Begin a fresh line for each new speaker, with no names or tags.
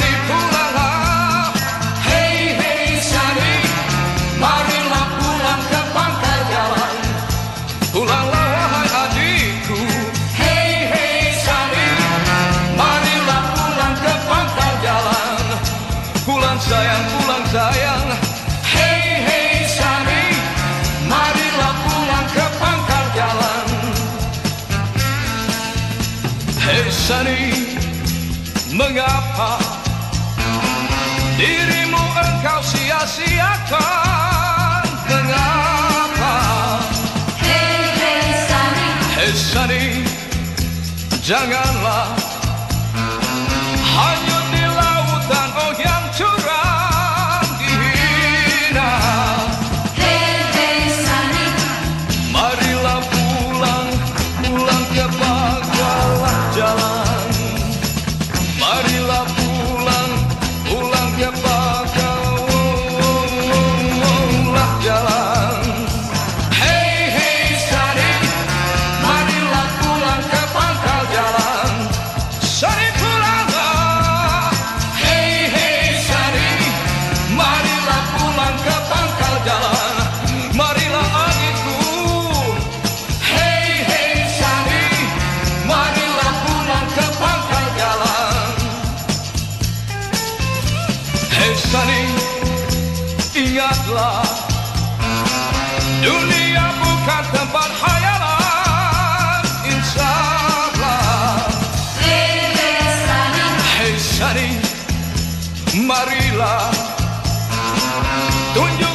Sani pulanglah, hey hey Sani, marilah pulang ke pangkal jalan. Pulanglah wahai adikku, hey hey Sani, marilah pulang ke pangkal jalan. Pulang sayang, hey hey Sani, marilah pulang ke pangkal jalan. Hey Sani, mengapa dirimu engkau sia-siakan? Mengapa?
Hey hey Sani,
Hey Sani, janganlah hanyut di lautan oh yang curam dihina.
hey hey Sani,
Marilah pulang, pulang ke pangkalan jalan. Marilah pulang, pulang ke pangkalan jalan. Hey hey Sani, marilah pulang ke pangkal jalan. Sani pulanglah, hey hey Sani, marilah pulang ke pangkal jalan. Marilah adikku, hey hey Sani, marilah pulang ke pangkal jalan. Hey Sani, ingatlah, dunia bukan tempat khayalan, insyaallah.
hey hey Sani,
Hey Sani, marilah tunjuk